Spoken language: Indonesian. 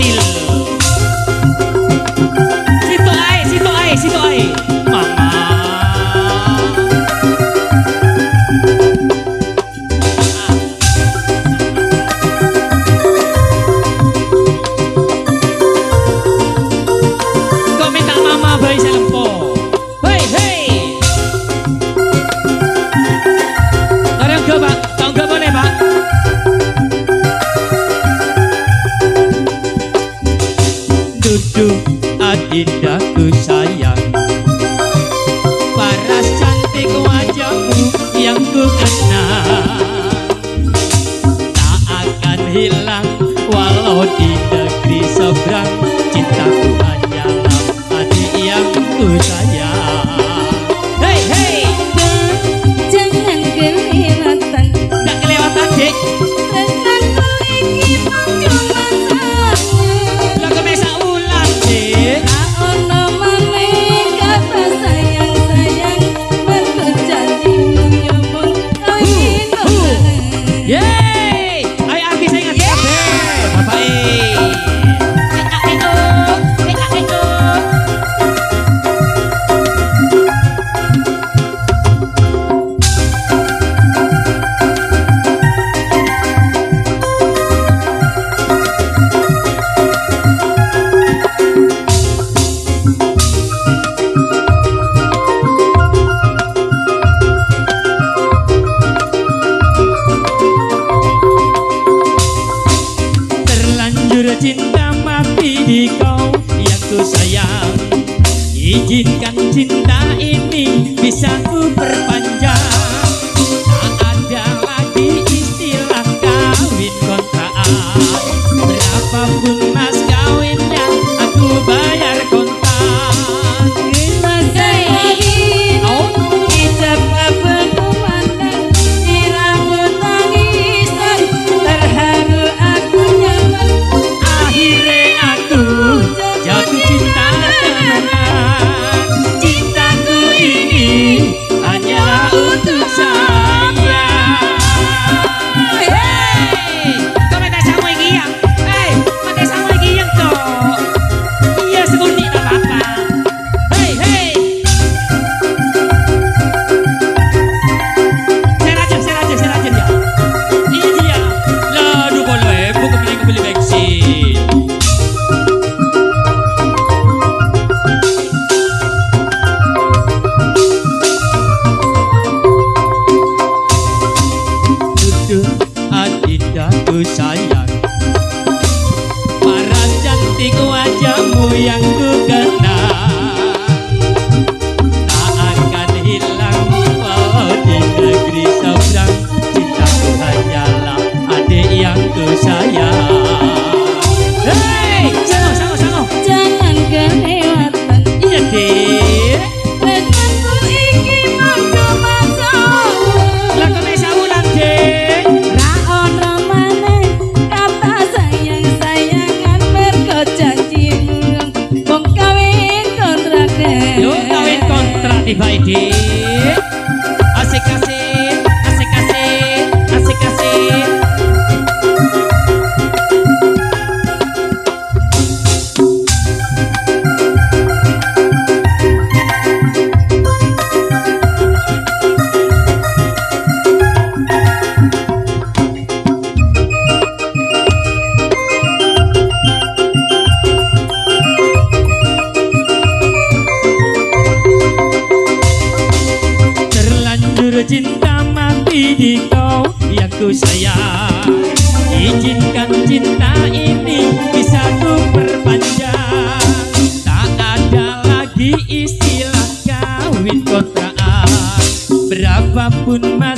Ismail. Situ ae, mama. Kok minta mama bayi selempo? Hei hei. Orang ke pak, tau nggak boleh pak? Duduk adindaku sayang, paras cantik wajahmu yang ku kenal tak akan hilang walau di negeri seberang. Cintaku hanyalah adik yang ku sayang. Hei hei, jangan kelewatan. gak kelewatan dik. Tekanku iki cuma sayang. Lah kemesa ulang dik. Ono maneh kata sayang sayang, mergo janji nyumun kawin bareng. Yeay, ayo artis saya ingat kabeh. Bapak terlanjur cinta mati di kau yang ku sayang. Izinkan cinta ini bisa ku perpanjang. Tak ada lagi istilah kawin kontrakan. Berapapun mas kawinnya aku bayar kontan. Kita sayangi, ijab kabeh kumandang, siramu tangisan, terharu aku nyaman. Akhirnya aku jatuh cinta temenan. Cintaku ini hanyalah untuk saya. Hei, kau minta sama iki yang? Hei, minta sama iki yang cok. Iya sekundi tak apa-apa. Hei hei. Saya raja dia. Ini dia. Lah, aduh boleh, bukan beli bensin. Duduk adindaku sayang, paras cantik wajahmu yang ku kenal tak akan hilang walau di negeri seberang. Cintaku hanyalah adik yang ku sayang. Hei, sango. Jangan kelewatan. Iya dek. Tekanku iki mau cuma sayang. Lah kok bisa ulang dek. Ra ono maneh kata sayang sayangan, mergo janji wong kawin kontrak. Yo kawin kontrak tiba dek. Asik-asik. Terlanjur cinta mati di kau yang ku sayang. Izinkan cinta ini bisa ku perpanjang. Tak ada lagi istilah kawin kontrakan. Berapapun mas